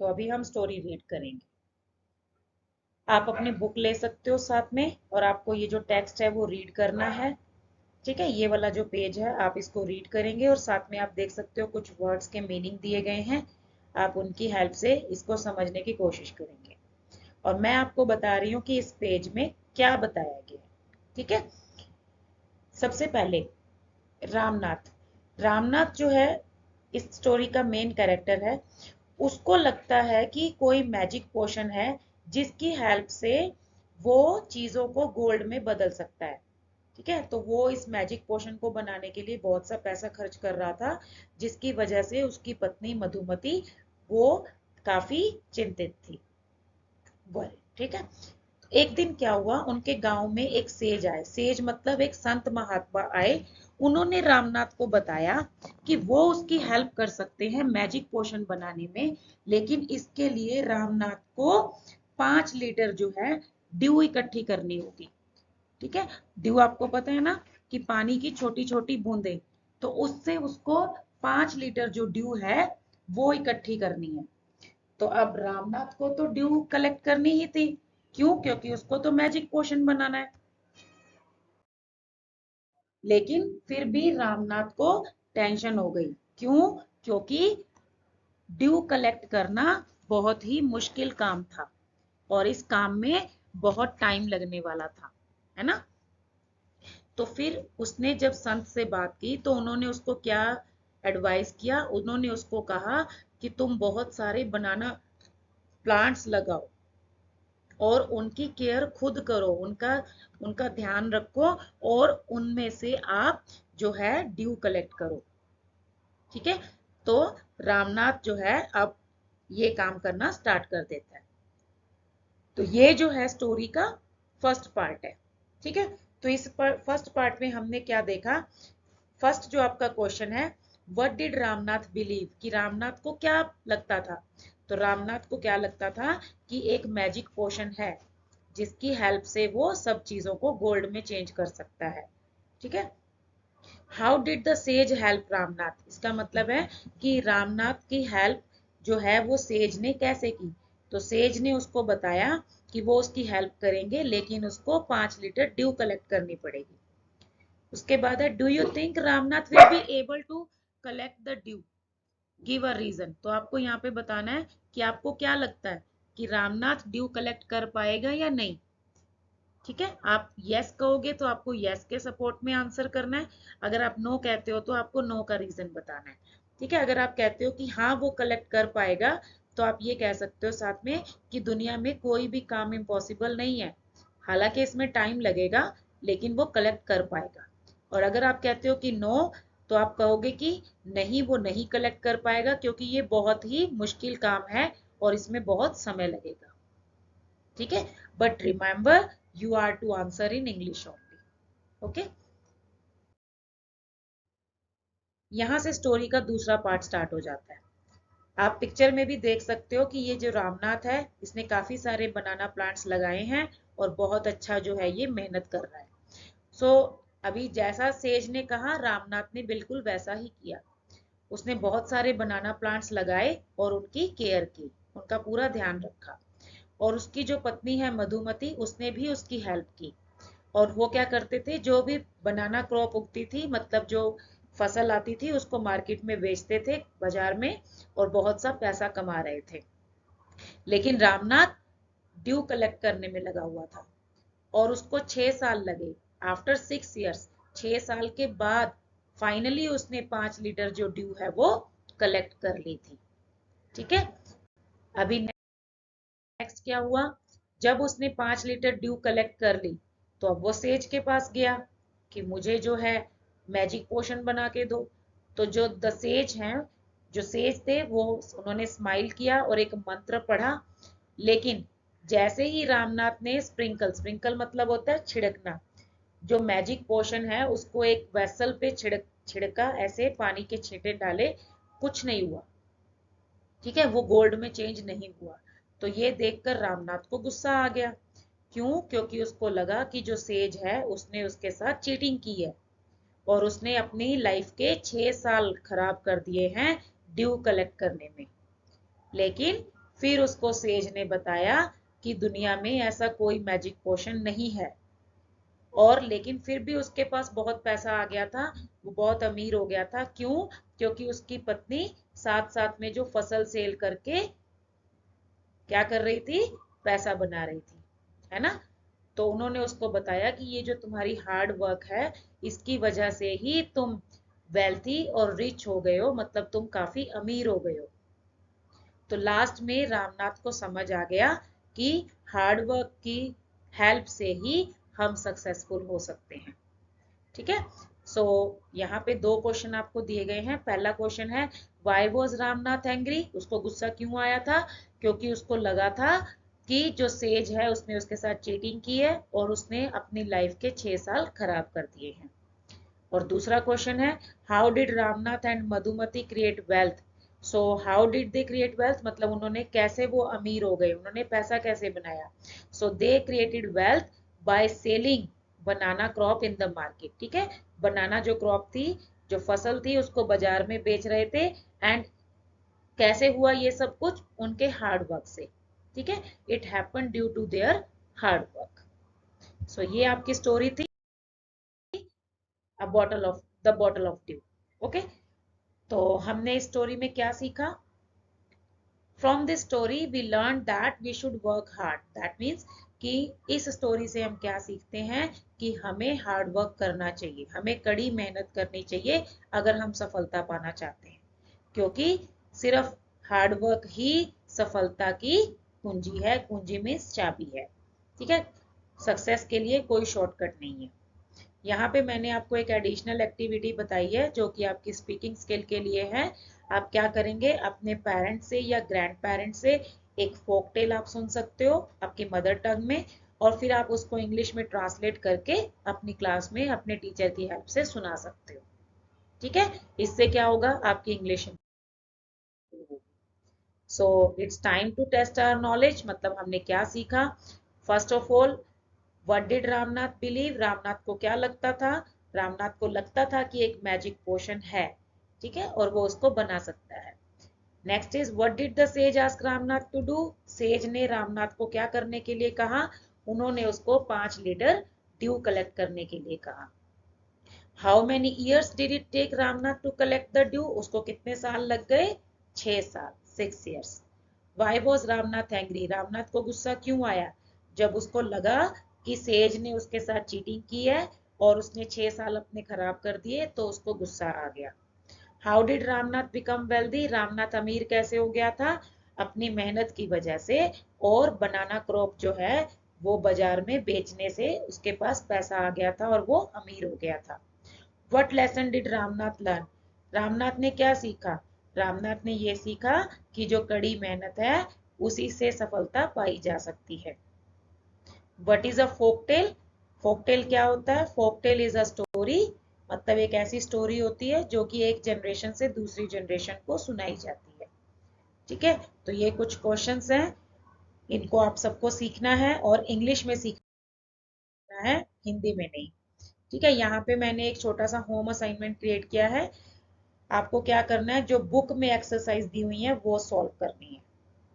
तो अभी हम स्टोरी रीड करेंगे। आप अपनी बुक ले सकते हो साथ में, और आपको ये जो टेक्स्ट है वो रीड करना है। ठीक है, ये वाला जो पेज है आप इसको रीड करेंगे, और साथ में आप देख सकते हो कुछ वर्ड्स के मीनिंग दिए गए हैं। आप उनकी हेल्प से इसको समझने की कोशिश करेंगे, और मैं आपको बता रही हूँ कि इस पेज में क्या बताया गया है। ठीक है, सबसे पहले रामनाथ। रामनाथ जो है इस स्टोरी का मेन कैरेक्टर है। उसको लगता है कि कोई मैजिक पोशन है जिसकी हेल्प से वो चीजों को गोल्ड में बदल सकता है। ठीक है, तो वो इस मैजिक पोशन को बनाने के लिए बहुत सा पैसा खर्च कर रहा था, जिसकी वजह से उसकी पत्नी मधुमती वो काफी चिंतित थी। बोले ठीक है। एक दिन क्या हुआ, उनके गांव में एक सेज आए। सेज मतलब एक संत महात्मा आए। उन्होंने रामनाथ को बताया कि वो उसकी हेल्प कर सकते हैं मैजिक पोशन बनाने में, लेकिन इसके लिए रामनाथ को 5 लीटर जो है ड्यू इकट्ठी करनी होगी। ठीक है, ड्यू आपको पता है ना कि पानी की छोटी छोटी बूंदें, तो उससे उसको 5 लीटर जो ड्यू है वो इकट्ठी करनी है। तो अब रामनाथ को तो ड्यू कलेक्ट करनी ही थी। क्यों? क्योंकि उसको तो मैजिक पोशन बनाना है। लेकिन फिर भी रामनाथ को टेंशन हो गई। क्यों? क्योंकि ड्यू कलेक्ट करना बहुत ही मुश्किल काम था, और इस काम में बहुत टाइम लगने वाला था, है ना। तो फिर उसने जब संत से बात की तो उन्होंने उसको क्या एडवाइस किया, उन्होंने उसको कहा कि तुम बहुत सारे बनाना प्लांट्स लगाओ और उनकी केयर खुद करो, उनका उनका ध्यान रखो, और उनमें से आप जो है ड्यू कलेक्ट करो। ठीक है, तो रामनाथ जो है अब ये काम करना स्टार्ट कर देता है। तो ये जो है स्टोरी का फर्स्ट पार्ट है। ठीक है, तो इस फर्स्ट पार्ट में हमने क्या देखा। फर्स्ट जो आपका क्वेश्चन है, व्हाट डिड रामनाथ बिलीव, कि रामनाथ को क्या लगता था। तो रामनाथ को क्या लगता था कि एक मैजिक पोशन है जिसकी हेल्प से वो सब चीजों को गोल्ड में चेंज कर सकता है। ठीक है, how did the says help Ramnath, इसका मतलब है कि रामनाथ की हेल्प जो है वो सेज ने कैसे की। तो सेज ने उसको बताया कि वो उसकी हेल्प करेंगे, लेकिन उसको 5 लीटर ड्यू कलेक्ट करनी पड़ेगी। उसके बाद है, do you think Ramnath will be able to collect the due, give a reason. तो आपको यहाँ पे बताना है कि आपको क्या लगता है कि रामनाथ ड्यू कलेक्ट कर पाएगा या नहीं। ठीक है, आप यस कहोगे तो आपको यस के सपोर्ट में आंसर करना है। अगर आप नो कहते हो तो आपको नो का रीजन बताना है। ठीक है, अगर आप कहते हो कि हाँ वो कलेक्ट कर पाएगा, तो आप ये कह सकते हो साथ में कि दुनिया में कोई भी काम इम्पॉसिबल नहीं है, हालांकि इसमें टाइम लगेगा, लेकिन वो कलेक्ट कर पाएगा। और अगर आप कहते हो कि नो, तो आप कहोगे कि नहीं, वो नहीं कलेक्ट कर पाएगा, क्योंकि ये बहुत ही मुश्किल काम है और इसमें बहुत समय लगेगा। ठीक है, but remember you are to answer in English only. Okay, यहां से स्टोरी का दूसरा पार्ट स्टार्ट हो जाता है। आप पिक्चर में भी देख सकते हो कि ये जो रामनाथ है इसने काफी सारे बनाना प्लांट्स लगाए हैं, और बहुत अच्छा जो है ये मेहनत कर रहा है। सो अभी जैसा सेज ने कहा, रामनाथ ने बिल्कुल वैसा ही किया। उसने बहुत सारे बनाना प्लांट्स लगाए और उनकी केयर की, उनका पूरा ध्यान रखा। और उसकी जो पत्नी है मधुमती, उसने भी उसकी हेल्प की। और वो क्या करते थे, जो भी बनाना क्रॉप उगती थी, मतलब जो फसल आती थी, उसको मार्केट में बेचते थे, बाजार में, और बहुत सा पैसा कमा रहे थे। लेकिन रामनाथ ड्यू कलेक्ट करने में लगा हुआ था, और उसको 6 साल लगे। आफ्टर 6 इयर्स, 6 साल के बाद फाइनली उसने 5 लीटर जो ड्यू है वो कलेक्ट कर ली थी। ठीक है, अभी नेक्स्ट क्या हुआ, जब उसने 5 लीटर ड्यू कलेक्ट कर ली, तो अब वो सेज के पास गया कि मुझे जो है मैजिक पोशन बना के दो। तो जो द सेज हैं, जो सेज थे, वो उन्होंने स्माइल किया और एक मंत्र पढ़ा। लेकिन जैसे ही रामनाथ ने स्प्रिंकल, स्प्रिंकल मतलब होता है छिड़कना, जो मैजिक पोशन है उसको एक वेसल पे छिड़का, ऐसे पानी के छींटे डाले, कुछ नहीं हुआ। ठीक है, वो गोल्ड में चेंज नहीं हुआ। तो ये देखकर रामनाथ को गुस्सा आ गया। क्यों? क्योंकि उसको लगा कि जो सेज है उसने उसके साथ चीटिंग की है, और उसने अपनी लाइफ के 6 साल खराब कर दिए हैं ड्यू कलेक्ट करने में। लेकिन फिर उसको सेज ने बताया कि दुनिया में ऐसा कोई मैजिक पोशन नहीं है, और लेकिन फिर भी उसके पास बहुत पैसा आ गया था, वो बहुत अमीर हो गया था। क्यों? क्योंकि उसकी पत्नी साथ साथ में जो फसल सेल करके क्या कर रही थी, पैसा बना रही थी, है ना। तो उन्होंने उसको बताया कि ये जो तुम्हारी हार्ड वर्क है, इसकी वजह से ही तुम वेल्थी और रिच हो गए हो, मतलब तुम काफी अमीर हो गए हो। तो लास्ट में रामनाथ को समझ आ गया कि हार्ड वर्क की हेल्प से ही हम सक्सेसफुल हो सकते हैं। ठीक है। सो यहाँ पे दो क्वेश्चन आपको दिए गए हैं। पहला क्वेश्चन है वाई वॉज रामनाथ एंग्री, उसको गुस्सा क्यों आया था? क्योंकि उसको लगा था कि जो सेज है उसने उसके साथ चीटिंग की है और उसने अपनी लाइफ के 6 साल खराब कर दिए हैं। और दूसरा क्वेश्चन है how did Ramnath and Madhumati create wealth. So how did they create wealth, मतलब उन्होंने कैसे वो अमीर हो गए, उन्होंने पैसा कैसे बनाया। So they created wealth by selling banana crop in the market. ठीक है, बनाना जो क्रॉप थी, जो फसल थी, उसको बाजार में बेच रहे थे। एंड कैसे हुआ ये सब कुछ? उनके हार्ड वर्क से। ठीक है, it happen due to their hard work. So ये आपकी स्टोरी थी, the bottle of dew. Okay, तो हमने इस स्टोरी में क्या सीखा? From this story we learn that we should work hard. That means कि इस स्टोरी से हम क्या सीखते हैं कि हमें हार्ड वर्क करना चाहिए, हमें कड़ी मेहनत करनी चाहिए अगर हम सफलता पाना चाहते हैं। क्योंकि सिर्फ हार्ड वर्क ही सफलता की कुंजी है, कुंजी मीन्स चाबी है। ठीक है, सक्सेस के लिए कोई शॉर्टकट नहीं है। यहाँ पे मैंने आपको एक एडिशनल एक्टिविटी बताई है जो कि आपकी स्पीकिंग स्किल के लिए है। आप क्या करेंगे, अपने पेरेंट्स से या ग्रैंड पेरेंट्स से एक फोक टेल आप सुन सकते हो आपकी मदर टंग में, और फिर आप उसको इंग्लिश में ट्रांसलेट करके अपनी क्लास में अपने टीचर की हेल्प से सुना सकते हो। ठीक है, इससे क्या होगा, आपकी English. So it's time to test our knowledge, मतलब हमने क्या सीखा? First of all, what did Ramnath believe, Ramnath को क्या लगता था? रामनाथ को लगता था कि एक मैजिक पोशन है, ठीक है, और वो उसको बना सकता है। Next is what did the sage ask Ramnath to do, sage ने रामनाथ को क्या करने के लिए कहा? उन्होंने उसको 5 लीटर ड्यू कलेक्ट करने के लिए कहा। How many years did it take Ramnath to collect the due, उसको कितने साल लग गए? 6 साल, 6 years। Why was Ramnath angry, Ramnath को गुस्सा क्यों आया? जब उसको लगा कि सेज ने उसके साथ चीटिंग की है और उसने 6 साल अपने खराब कर दिए, तो उसको गुस्सा आ गया। How did Ramnath become wealthy, Ramnath अमीर कैसे हो गया था? अपनी मेहनत की वजह से, और बनाना क्रॉप जो है वो बाजार में बेचने से उसके पास पैसा आ गया था और वो अमीर हो गया था। What lesson did Ramnath learn, Ramnath ने क्या सीखा? रामनाथ ने ये सीखा कि जो कड़ी मेहनत है उसी से सफलता पाई जा सकती है। What is a forktail, forktail क्या होता है? फोकटेल इज अ स्टोरी, मतलब एक ऐसी स्टोरी होती है जो कि एक जनरेशन से दूसरी जनरेशन को सुनाई जाती है। ठीक है, तो ये कुछ क्वेश्चंस हैं, इनको आप सबको सीखना है और इंग्लिश में सीखना है, हिंदी में नहीं। ठीक है, यहाँ पे मैंने एक छोटा सा होम असाइनमेंट क्रिएट किया है। आपको क्या करना है, जो बुक में एक्सरसाइज दी हुई है वो सॉल्व करनी है।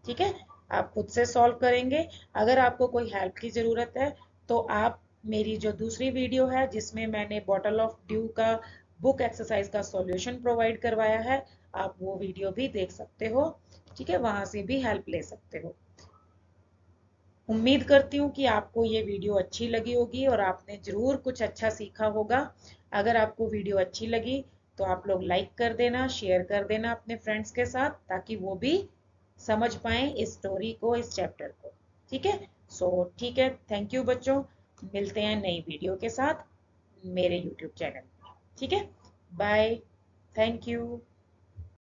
ठीक है, आप खुद से सॉल्व करेंगे। अगर आपको कोई हेल्प की ज़रूरत है तो आप मेरी जो दूसरी वीडियो है जिसमें मैंने बॉटल ऑफ ड्यू का बुक एक्सरसाइज का सॉल्यूशन प्रोवाइड करवाया है, आप वो वीडियो भी देख सकते हो। ठीक है, वहां से भी हेल्प ले सकते हो। उम्मीद करती हूँ कि आपको ये वीडियो अच्छी लगी होगी और आपने ज़रूर कुछ अच्छा सीखा होगा। अगर आपको वीडियो अच्छी लगी तो आप लोग लाइक कर देना, शेयर कर देना अपने फ्रेंड्स के साथ, ताकि वो भी समझ पाएं इस स्टोरी को, इस चैप्टर को। ठीक है, सो ठीक है, थैंक यू बच्चों, मिलते हैं नई वीडियो के साथ मेरे यूट्यूब चैनल पे। ठीक है, बाय, थैंक यू।